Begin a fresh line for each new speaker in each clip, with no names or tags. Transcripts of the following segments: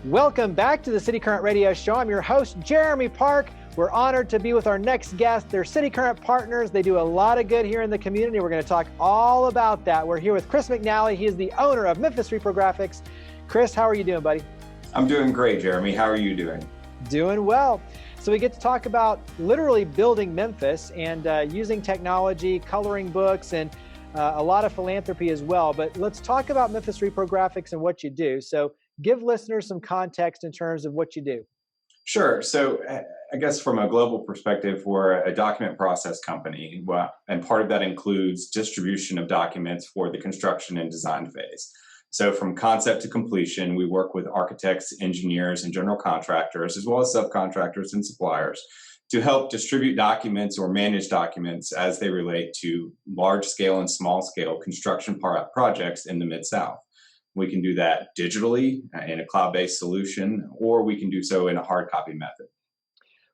Welcome back to the cityCURRENT Radio Show. I'm your host, Jeremy Park. We're honored to be with our next guest. They're cityCURRENT partners. They do a lot of good here in the community. We're going to talk all about that. We're here with Chris McNally. He is the owner of Memphis Reprographics. Chris, how are you doing, buddy?
I'm doing great, Jeremy. How are you doing?
Doing well. So we get to talk about literally building Memphis and using technology, coloring books, and a lot of philanthropy as well. But let's talk about Memphis Reprographics and what you do. So give listeners some context in terms of what you do.
Sure. So I guess from a global perspective, we're a document process company, and part of that includes distribution of documents for the construction and design phase. So from concept to completion, we work with architects, engineers, and general contractors, as well as subcontractors and suppliers, to help distribute documents or manage documents as they relate to large-scale and small-scale construction projects in the Mid-South. We can do that digitally in a cloud-based solution, or we can do so in a hard copy method.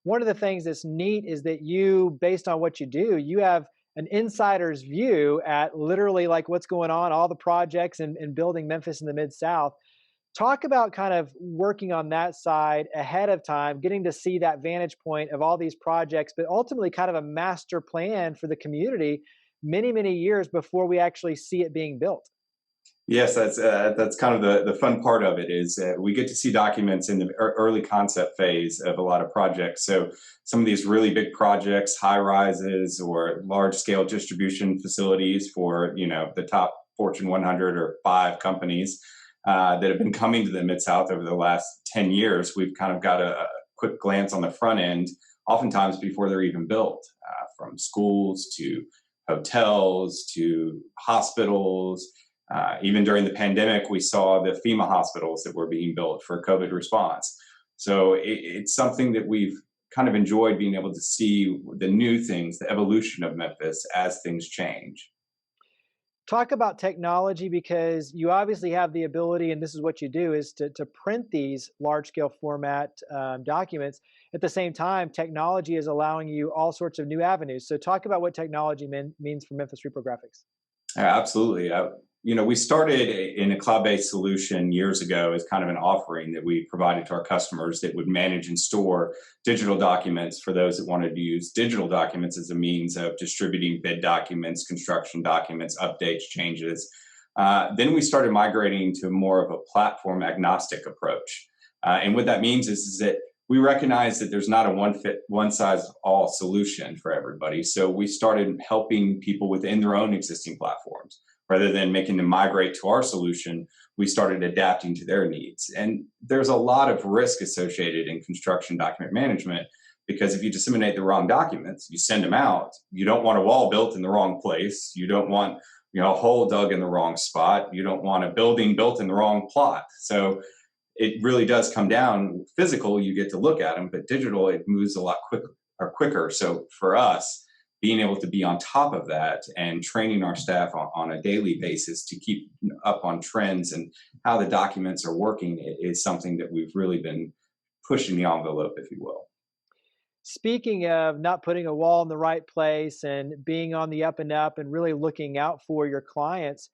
One of the things that's neat is that you, based on what you do, you have an insider's view at literally like what's going on, all the projects and building Memphis in the Mid-South. Talk about kind of working on that side ahead of time, getting to see that vantage point of all these projects, but ultimately kind of a master plan for the community many, many years before we actually see it being built.
Yes, that's kind of the fun part of it is we get to see documents in the early concept phase of a lot of projects. So some of these really big projects, high rises or large scale distribution facilities for, the top Fortune 100 or 5 companies that have been coming to the Mid-South over the last 10 years. We've kind of got a quick glance on the front end, oftentimes before they're even built, from schools to hotels to hospitals. Even during the pandemic, we saw the FEMA hospitals that were being built for COVID response. So it's something that we've kind of enjoyed being able to see the new things, the evolution of Memphis as things change.
Talk about technology, because you obviously have the ability, and this is what you do, is to print these large scale format documents. At the same time, technology is allowing you all sorts of new avenues. So talk about what technology means for Memphis Reprographics.
Absolutely. We started in a cloud-based solution years ago as kind of an offering that we provided to our customers that would manage and store digital documents for those that wanted to use digital documents as a means of distributing bid documents, construction documents, updates, changes. Then we started migrating to more of a platform agnostic approach. And what that means is that we recognize that there's not a one-size-all solution for everybody. So we started helping people within their own existing platforms. Rather than making them migrate to our solution, we started adapting to their needs. And there's a lot of risk associated in construction document management, because if you disseminate the wrong documents, you send them out, you don't want a wall built in the wrong place, you don't want a hole dug in the wrong spot, you don't want a building built in the wrong plot. So it really does come down physical, you get to look at them, but digital, it moves a lot quicker. So for us, being able to be on top of that and training our staff on a daily basis to keep up on trends and how the documents are working is something that we've really been pushing the envelope, if you will.
Speaking of not putting a wall in the right place and being on the up and up and really looking out for your clients,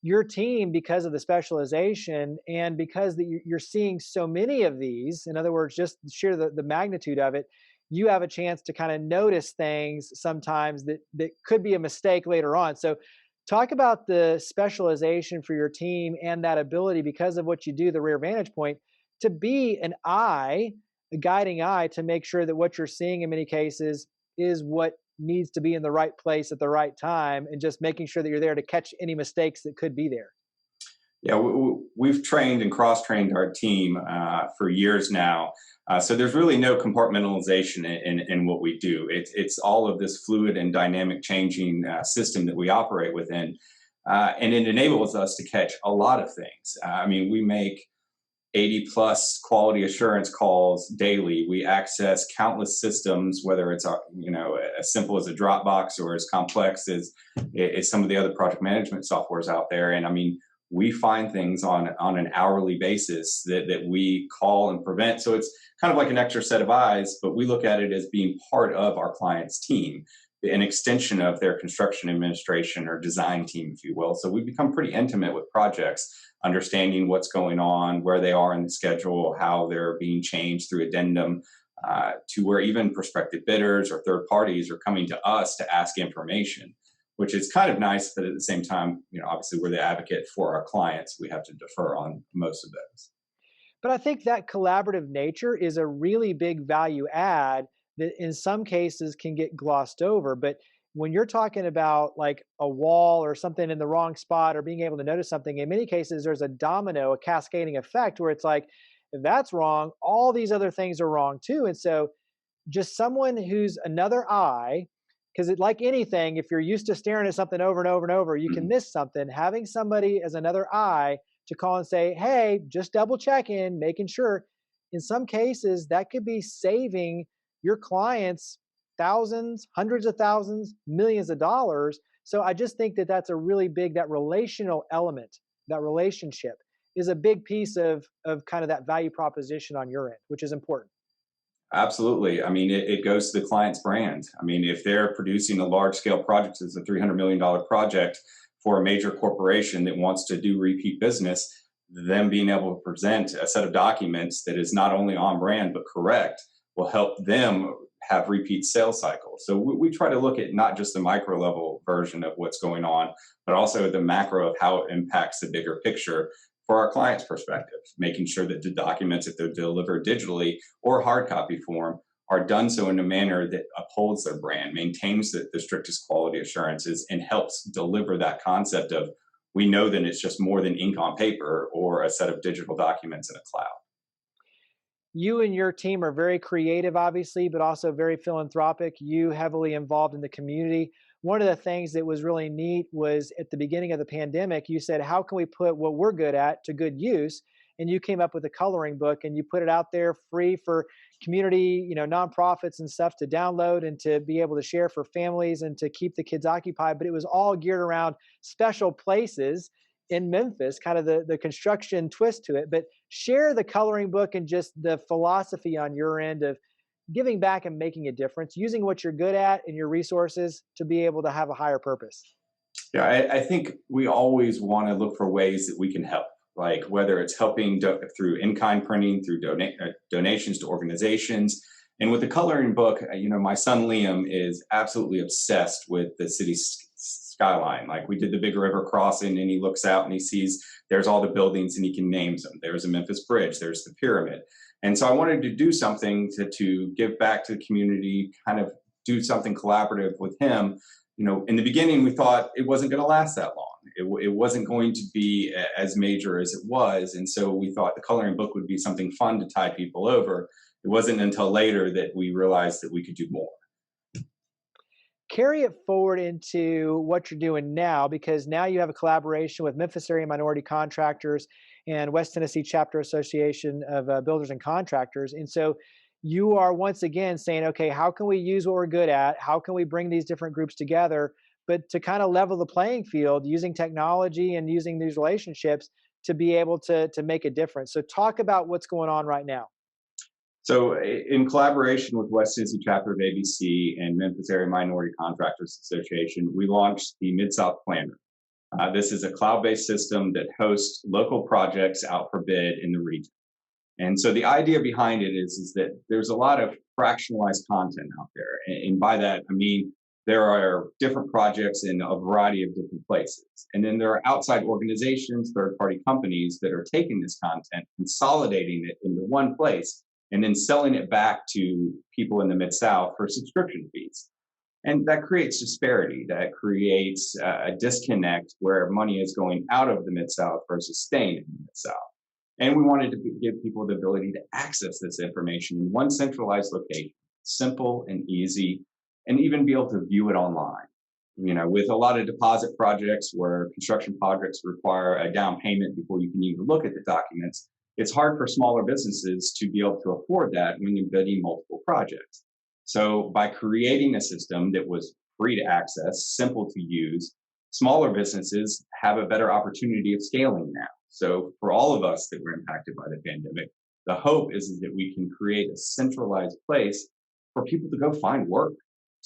your team, because of the specialization and because you're seeing so many of these, in other words, just share the magnitude of it, you have a chance to kind of notice things sometimes that could be a mistake later on. So talk about the specialization for your team and that ability, because of what you do, the rear vantage point, to be an eye, a guiding eye, to make sure that what you're seeing in many cases is what needs to be in the right place at the right time, and just making sure that you're there to catch any mistakes that could be there.
Yeah, we've trained and cross-trained our team for years now. So there's really no compartmentalization in what we do. It's all of this fluid and dynamic changing system that we operate within. And it enables us to catch a lot of things. We make 80 plus quality assurance calls daily. We access countless systems, whether it's as simple as a Dropbox or as complex as some of the other project management softwares out there. And we find things on an hourly basis that we call and prevent. So it's kind of like an extra set of eyes, but we look at it as being part of our client's team, an extension of their construction administration or design team, if you will. So we become pretty intimate with projects, understanding what's going on, where they are in the schedule, how they're being changed through addendum, to where even prospective bidders or third parties are coming to us to ask information, which is kind of nice. But at the same time, obviously we're the advocate for our clients. We have to defer on most of those.
But I think that collaborative nature is a really big value add that in some cases can get glossed over. But when you're talking about like a wall or something in the wrong spot or being able to notice something, in many cases, there's a domino, a cascading effect where it's like, if that's wrong, all these other things are wrong too. And so just someone who's another eye, because like anything, if you're used to staring at something over and over and over, you can miss something. Having somebody as another eye to call and say, hey, just double checking, making sure. In some cases, that could be saving your clients thousands, hundreds of thousands, millions of dollars. So I just think that that's a really big, that relational element, that relationship is a big piece of kind of that value proposition on your end, which is important.
Absolutely. I mean, it goes to the client's brand. I mean, if they're producing a large scale project, it's a $300 million project for a major corporation that wants to do repeat business, them being able to present a set of documents that is not only on brand, but correct, will help them have repeat sales cycles. So we try to look at not just the micro level version of what's going on, but also the macro of how it impacts the bigger picture for our client's perspective, making sure that the documents, if they're delivered digitally or hard copy form, are done so in a manner that upholds their brand, maintains the strictest quality assurances, and helps deliver that concept of, we know that it's just more than ink on paper or a set of digital documents in a cloud.
You and your team are very creative, obviously, but also very philanthropic. You heavily involved in the community. One of the things that was really neat was at the beginning of the pandemic, you said, how can we put what we're good at to good use? And you came up with a coloring book and you put it out there free for community, nonprofits and stuff to download and to be able to share for families and to keep the kids occupied. But it was all geared around special places in Memphis, kind of the construction twist to it. But share the coloring book and just the philosophy on your end of giving back and making a difference, using what you're good at and your resources to be able to have a higher purpose.
Yeah, I think we always want to look for ways that we can help, like whether it's helping through in-kind printing, through donations to organizations. And with the coloring book, my son Liam is absolutely obsessed with the city skyline. Like, we did the big river crossing and he looks out and he sees there's all the buildings and he can name them. There's a Memphis Bridge, there's the pyramid. And so I wanted to do something to give back to the community, kind of do something collaborative with him. In the beginning, we thought it wasn't going to last that long. It wasn't going to be as major as it was. And so we thought the coloring book would be something fun to tide people over. It wasn't until later that we realized that we could do more.
Carry it forward into what you're doing now, because now you have a collaboration with Memphis Area Minority Contractors and West Tennessee Chapter Association of Builders and Contractors. And so you are once again saying, okay, how can we use what we're good at? How can we bring these different groups together, but to kind of level the playing field using technology and using these relationships to be able to make a difference? So talk about what's going on right now.
So in collaboration with West Tennessee Chapter of ABC and Memphis Area Minority Contractors Association, we launched the Mid-South Planner. This is a cloud-based system that hosts local projects out for bid in the region. And so the idea behind it is that there's a lot of fractionalized content out there. And by that, I mean, there are different projects in a variety of different places. And then there are outside organizations, third-party companies that are taking this content, consolidating it into one place, and then selling it back to people in the Mid-South for subscription fees. And that creates disparity, that creates a disconnect where money is going out of the Mid-South versus staying in the Mid-South. And we wanted to give people the ability to access this information in one centralized location, simple and easy, and even be able to view it online. With a lot of deposit projects where construction projects require a down payment before you can even look at the documents, it's hard for smaller businesses to be able to afford that when you're bidding multiple projects. So by creating a system that was free to access, simple to use, smaller businesses have a better opportunity of scaling now. So for all of us that were impacted by the pandemic, the hope is that we can create a centralized place for people to go find work,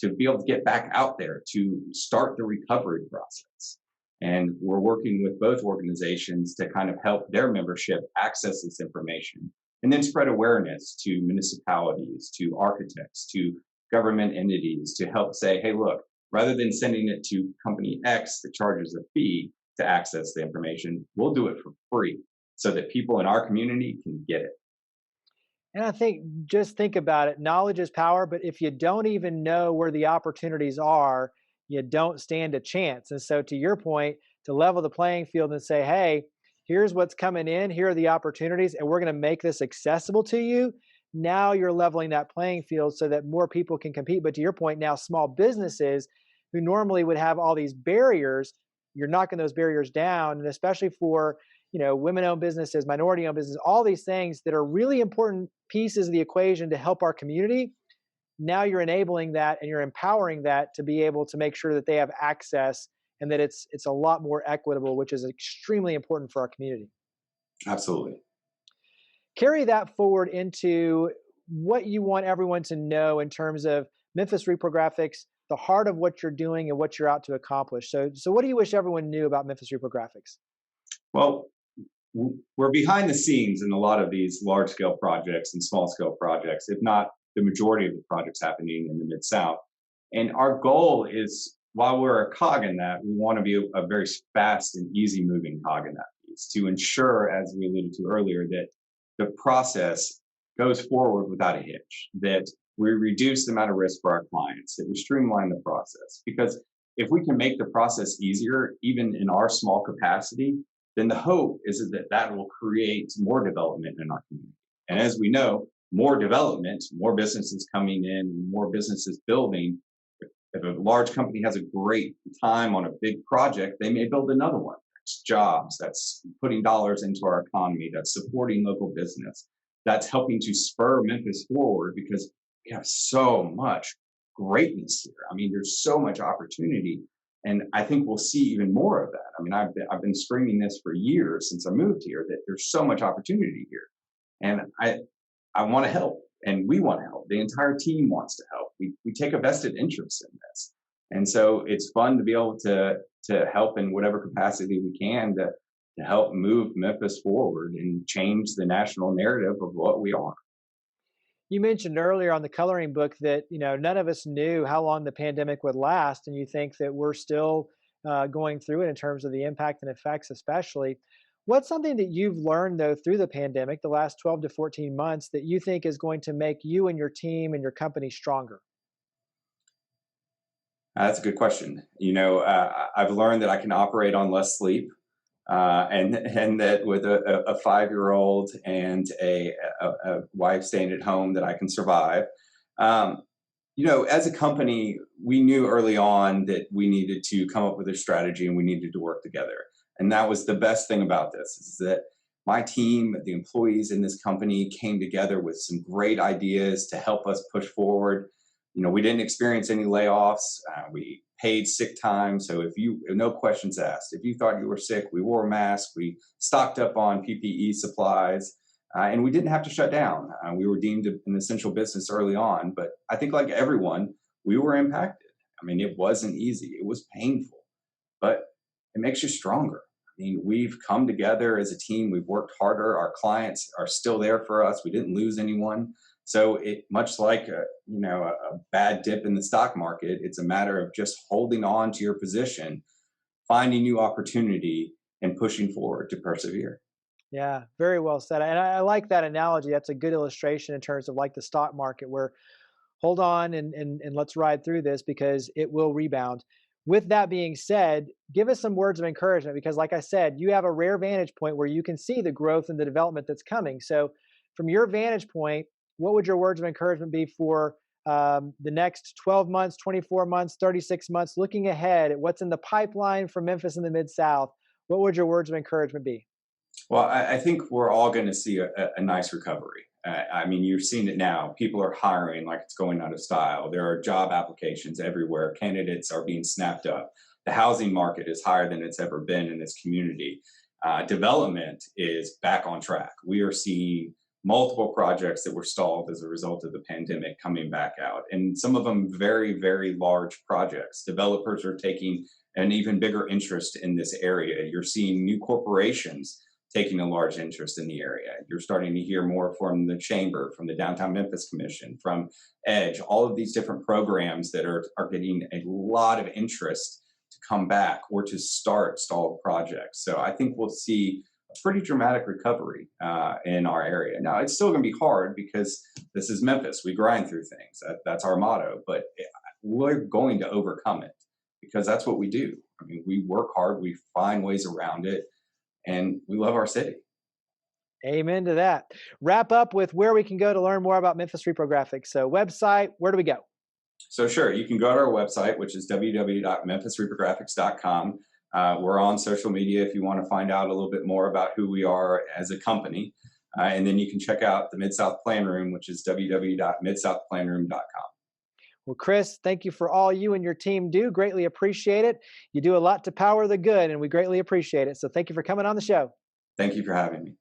to be able to get back out there to start the recovery process. And we're working with both organizations to kind of help their membership access this information and then spread awareness to municipalities, to architects, to government entities to help say, hey, look, rather than sending it to company X that charges a fee to access the information, we'll do it for free so that people in our community can get it.
And I think, just think about it. Knowledge is power, but if you don't even know where the opportunities are, you don't stand a chance. And so, to your point, to level the playing field and say, hey, here's what's coming in, here are the opportunities, and we're going to make this accessible to you. Now you're leveling that playing field so that more people can compete. But to your point, now small businesses who normally would have all these barriers, you're knocking those barriers down. And especially for, women-owned businesses, minority-owned businesses, all these things that are really important pieces of the equation to help our community. Now you're enabling that and you're empowering that to be able to make sure that they have access and that it's a lot more equitable, which is extremely important for our community.
Absolutely.
Carry that forward into what you want everyone to know in terms of Memphis Reprographics, the heart of what you're doing and what you're out to accomplish. So what do you wish everyone knew about Memphis Reprographics?
Well, we're behind the scenes in a lot of these large scale projects and small scale projects, if not the majority of the projects happening in the Mid-South. And our goal is, while we're a cog in that, we want to be a very fast and easy moving cog in that piece to ensure, as we alluded to earlier, that the process goes forward without a hitch, that we reduce the amount of risk for our clients, that we streamline the process. Because if we can make the process easier, even in our small capacity, then the hope is that that will create more development in our community. And as we know, more development, more businesses coming in, more businesses building. If a large company has a great time on a big project, they may build another one. That's jobs, that's putting dollars into our economy, that's supporting local business, that's helping to spur Memphis forward because we have so much greatness here. I mean, there's so much opportunity. And I think we'll see even more of that. I mean, I've been screaming this for years since I moved here, that there's so much opportunity here. And I want to help, and we want to help. The entire team wants to help. We take a vested interest in this. And so it's fun to be able to help in whatever capacity we can to help move Memphis forward and change the national narrative of what we are.
You mentioned earlier on the coloring book that none of us knew how long the pandemic would last, and you think that we're still going through it in terms of the impact and effects, especially. What's something that you've learned though through the pandemic, the last 12 to 14 months, that you think is going to make you and your team and your company stronger?
That's a good question. I've learned that I can operate on less sleep. And that with a 5-year-old and a wife staying at home, that I can survive. As a company, we knew early on that we needed to come up with a strategy and we needed to work together. And that was the best thing about this, is that my team, the employees in this company, came together with some great ideas to help us push forward. We didn't experience any layoffs. We paid sick time. So no questions asked. If you thought you were sick, we wore a mask. We stocked up on PPE supplies, and we didn't have to shut down. We were deemed an essential business early on, but I think like everyone, we were impacted. I mean, it wasn't easy. It was painful, but it makes you stronger. I mean, we've come together as a team. We've worked harder. Our clients are still there for us. We didn't lose anyone. So it, much like a bad dip in the stock market, it's a matter of just holding on to your position, finding new opportunity, and pushing forward to persevere.
Yeah, very well said. And I like that analogy. That's a good illustration in terms of like the stock market, where hold on and let's ride through this because it will rebound. With that being said, give us some words of encouragement, because like I said, you have a rare vantage point where you can see the growth and the development that's coming. So from your vantage point, what would your words of encouragement be for the next 12 months, 24 months, 36 months, looking ahead at what's in the pipeline for Memphis and the Mid-South? What would your words of encouragement be?
Well, I think we're all going to see a nice recovery. I mean, you're seeing it now. People are hiring like it's going out of style. There are job applications everywhere. Candidates are being snapped up. The housing market is higher than it's ever been in this community. Development is back on track. We are seeing multiple projects that were stalled as a result of the pandemic coming back out. And some of them very, very large projects. Developers are taking an even bigger interest in this area. You're seeing new corporations taking a large interest in the area. You're starting to hear more from the Chamber, from the Downtown Memphis Commission, from EDGE, all of these different programs that are getting a lot of interest to come back or to start stalled projects. So I think we'll see a pretty dramatic recovery in our area. Now, it's still going to be hard because this is Memphis. We grind through things. That's our motto, but we're going to overcome it because that's what we do. I mean, we work hard, we find ways around it, and we love our city.
Amen to that. Wrap up with where we can go to learn more about Memphis Reprographics. So website, where do we go?
So sure, you can go to our website, which is www.memphisreprographics.com. We're on social media if you want to find out a little bit more about who we are as a company. And then you can check out the Mid-South Plan Room, which is www.midsouthplanroom.com.
Well, Chris, thank you for all you and your team do. Greatly appreciate it. You do a lot to power the good, and we greatly appreciate it. So thank you for coming on the show.
Thank you for having me.